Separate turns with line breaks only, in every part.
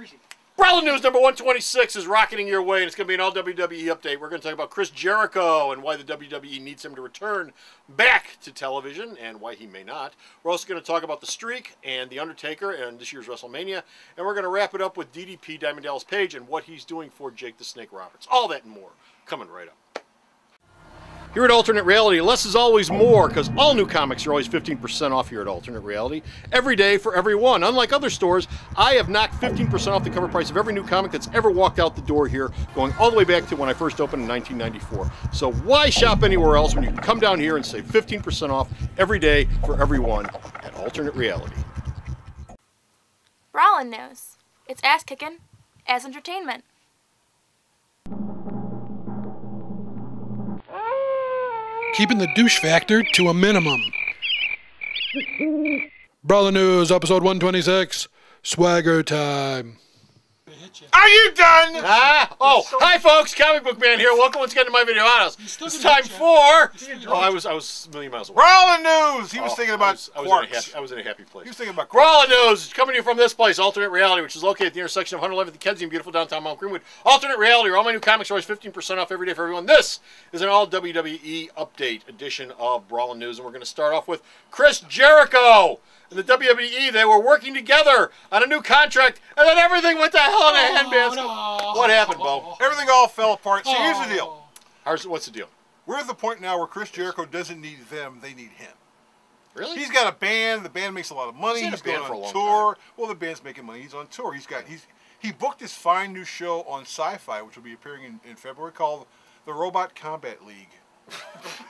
Appreciate it.
Brawling News number 126 is rocketing your way, and it's going to be an all WWE update. We're going to talk about Chris Jericho and why the WWE needs him to return back to television and why he may not. We're also going to talk about The Streak and The Undertaker and this year's WrestleMania. And we're going to wrap it up with DDP, Diamond Dallas Page, and what he's doing for Jake the Snake Roberts. All that and more coming right up. Here at Alternate Reality, less is always more, because all new comics are always 15% off here at Alternate Reality. Every day for everyone. Unlike other stores, I have knocked 15% off the cover price of every new comic that's ever walked out the door here, going all the way back to when I first opened in 1994. So why shop anywhere else when you can come down here and save 15% off every day for everyone at Alternate Reality?
Brawlin' News. It's ass-kicking as entertainment.
Keeping the douche factor to a minimum. Brawling News, episode 126, Swagger Time.
Are you done? Hi folks, Comic Book Man here. Welcome once again to my video autos. It's time for... I was a million miles away.
Brawling News! He was thinking about
I was in a happy place.
He was thinking about
Brawling News, coming to you from this place, Alternate Reality, which is located at the intersection of 111th and Kedzie in beautiful downtown Mount Greenwood. Alternate Reality, where all my new comics are always 15% off every day for everyone. This is an all WWE update edition of Brawling News, and we're going to start off with Chris Jericho. In the WWE, they were working together on a new contract, and then everything went to hell in a handbasket.
No.
What happened, Bo?
Everything all fell apart. See, here's the deal.
What's the deal?
We're at the point now where Chris Jericho doesn't need them, they need him.
Really?
He's got a band, the band makes a lot of money, he's going on tour. Well, the band's making money, he's on tour. He booked his fine new show on Sci-Fi, which will be appearing in February, called The Robot Combat League.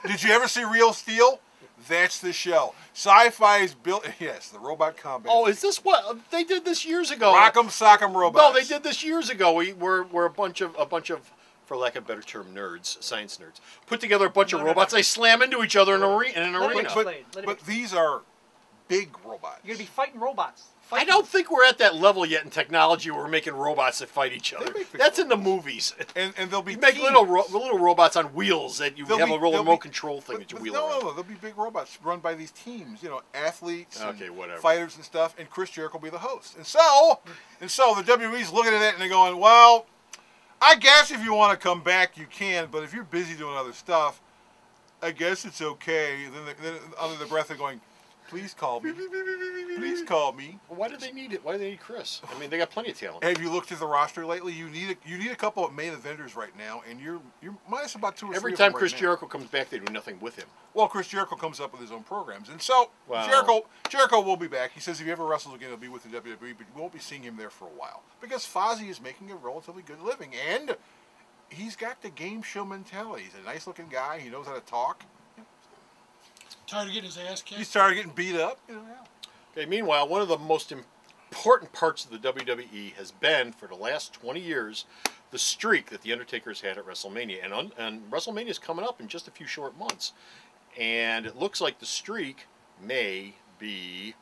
Did you ever see Real Steel? That's the show. Sci-Fi is built. Yes, the Robot Combat.
Oh, is this what they did this years ago?
Rock'em Sock'em Robots.
No, they did this years ago. We're a bunch of, for lack of a better term, nerds, science nerds, put together a bunch of robots. They slam into each other in an arena.
But these are big robots.
You're going to be fighting robots.
I don't think we're at that level yet in technology where we're making robots that fight each other. That's in the movies.
And they'll be
make little robots on wheels that you have a remote control thing that you wheel around.
No, they'll be big robots run by these teams, you know, athletes, and
whatever,
fighters and stuff. And Chris Jericho will be the host. And so the WWE's looking at it and they're going, well, I guess if you want to come back, you can. But if you're busy doing other stuff, I guess it's okay. Then under the breath they're going, please call me. Please call me.
Well, why do they need it? Why do they need Chris? I mean, they got plenty of talent.
Have you looked at the roster lately? You need a couple of main eventers right now, and you're minus about 2 or 3.
Every time Chris Jericho comes back, they do nothing with him.
Well, Chris Jericho comes up with his own programs, and so Jericho will be back. He says if he ever wrestles again, he'll be with the WWE, but you won't be seeing him there for a while because Fozzy is making a relatively good living, and he's got the game show mentality. He's a nice-looking guy. He knows how to talk.
Tired of getting his ass kicked?
He's tired of getting beat up.
Okay, meanwhile, one of the most important parts of the WWE has been, for the last 20 years, the streak that The Undertaker's had at WrestleMania. And WrestleMania is coming up in just a few short months. And it looks like the streak may be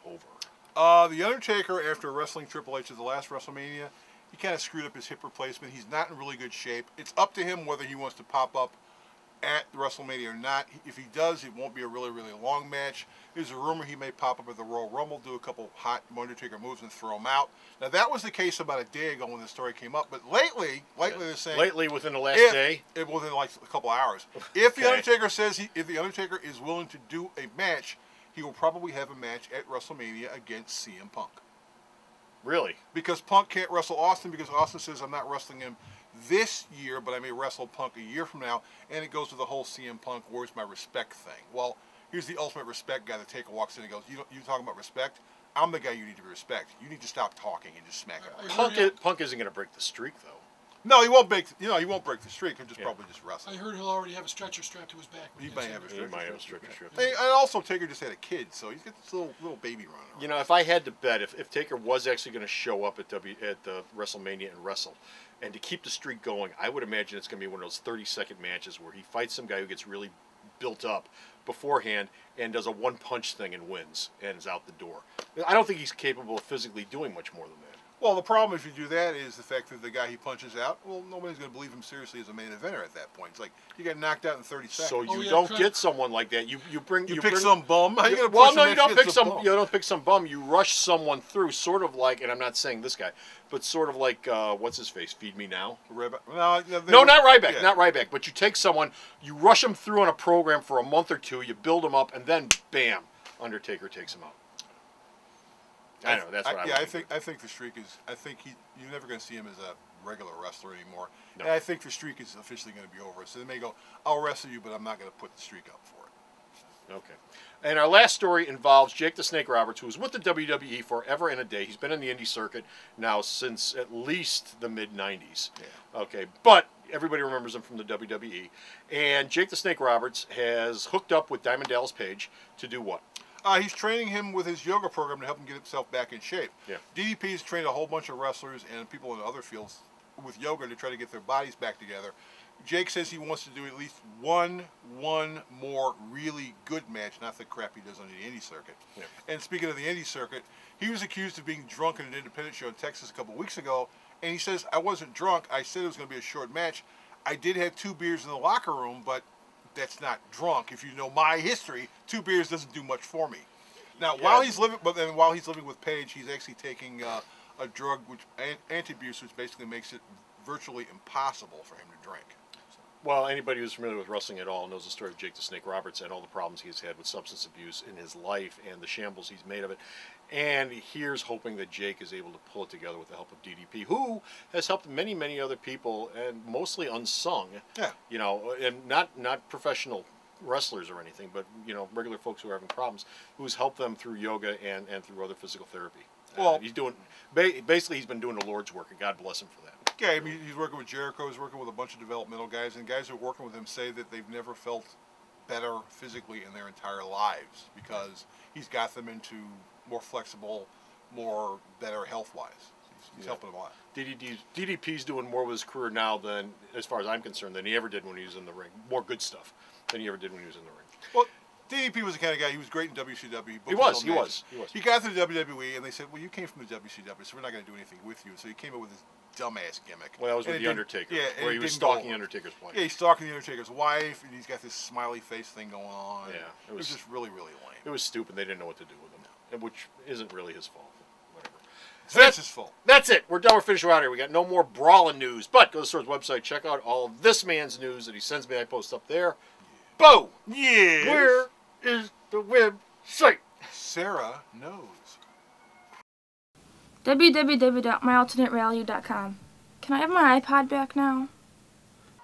over.
The Undertaker, after wrestling Triple H at the last WrestleMania, he kind of screwed up his hip replacement. He's not in really good shape. It's up to him whether he wants to pop up at WrestleMania or not. If he does, it won't be a really, really long match. There's a rumor he may pop up at the Royal Rumble, do a couple hot Undertaker moves and throw him out. Now, that was the case about a day ago when the story came up, but lately they're saying...
Lately, within the last day?
Within like a couple hours. If the Undertaker says, if the Undertaker is willing to do a match, he will probably have a match at WrestleMania against CM Punk.
Really?
Because Punk can't wrestle Austin because Austin says, I'm not wrestling him this year, but I may wrestle Punk a year from now, and it goes to the whole CM Punk, where's my respect thing. Well, here's the ultimate respect guy. The Taker walks in and goes, you talking about respect? I'm the guy you need to respect. You need to stop talking and just smack him.
Punk isn't going to break the streak, though.
No, he won't break. He won't break the streak. He'll probably just wrestle.
I heard he'll already have a stretcher strapped to his back.
He might have a stretcher
strapped.
And also, Taker just had a kid, so he's got this little baby running around.
You know, if I had to bet, if Taker was actually going to show up at the WrestleMania and wrestle, and to keep the streak going, I would imagine it's going to be one of those 30-second matches where he fights some guy who gets really built up beforehand and does a one-punch thing and wins and is out the door. I don't think he's capable of physically doing much more than that.
Well, the problem if you do that is the fact that the guy he punches out, well, nobody's going to believe him seriously as a main eventer at that point. It's like you get knocked out in 30 seconds.
So you don't get someone like that. You
pick some bum. How you gonna
well,
push
no,
him
you don't pick some.
bum?
You don't pick some bum. You rush someone through, sort of like, and I'm not saying this guy, but sort of like what's his face? Feed Me Now.
No,
not Ryback. Yeah. Not Ryback. But you take someone, you rush them through on a program for a month or two, you build them up, and then bam, Undertaker takes him out. I know that's what
I think the streak is. I think you're never going to see him as a regular wrestler anymore.
No.
And I think the streak is officially going to be over. So they may go, I'll wrestle you, but I'm not going to put the streak up for it.
Okay. And our last story involves Jake the Snake Roberts, who was with the WWE forever and a day. He's been in the indie circuit now since at least the mid-'90s. Yeah. Okay. But everybody remembers him from the WWE. And Jake the Snake Roberts has hooked up with Diamond Dallas Page to do what?
He's training him with his yoga program to help him get himself back in shape.
Yeah.
DDP's trained a whole bunch of wrestlers and people in other fields with yoga to try to get their bodies back together. Jake says he wants to do at least one more really good match, not the crap he does on the indie circuit. Yeah. And speaking of the indie circuit, he was accused of being drunk at an independent show in Texas a couple weeks ago, and he says, I wasn't drunk. I said it was going to be a short match. I did have 2 beers in the locker room, but that's not drunk. If you know my history, 2 beers doesn't do much for me. Now, while he's living with Paige, he's actually taking a drug, which anti-abuse, which basically makes it virtually impossible for him to drink.
Well, anybody who's familiar with wrestling at all knows the story of Jake the Snake Roberts and all the problems he's had with substance abuse in his life and the shambles he's made of it. And here's hoping that Jake is able to pull it together with the help of DDP, who has helped many, many other people, and mostly unsung. Yeah. You know, and not professional wrestlers or anything, but, you know, regular folks who are having problems, who's helped them through yoga and through other physical therapy. Well, he's doing, basically he's been doing the Lord's work, and God bless him for that.
Yeah, I mean, he's working with Jericho, he's working with a bunch of developmental guys, and guys who are working with him say that they've never felt better physically in their entire lives because he's got them into more flexible, better health-wise. He's helping them a lot.
DDP's doing more with his career now than, as far as I'm concerned, than he ever did when he was in the ring. More good stuff than he ever did when he was in the ring.
Well, DDP was the kind of guy, he was great in WCW.
He was.
He got to the WWE, and they said, well, you came from the WCW, so we're not going to do anything with you. So he came up with this dumbass gimmick.
Well, that was with The Undertaker, where he was stalking Undertaker's wife.
Yeah, he's stalking the Undertaker's wife, and he's got this smiley face thing going on.
Yeah.
It was just really, really lame.
It was stupid. They didn't know what to do with him, which isn't really his fault. Whatever.
So that's his fault.
That's it. We're done. We're finished out here. We got no more brawling news. But go to the store's website. Check out all of this man's news that he sends me. I post up there. Bo!
Yes.
Where is the website?
Sarah knows.
www.myalternatevalue.com. Can I have my iPod back now?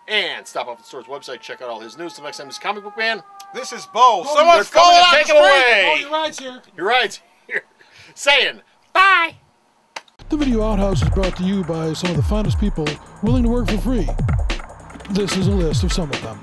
And stop off at the store's website. Check out all his news. Till next time, this is Comic Book Man.
This is Bo.
Someone's coming to take him away.
Oh, your ride's here.
Your ride's here. Saying bye.
The Video Outhouse is brought to you by some of the finest people willing to work for free. This is a list of some of them.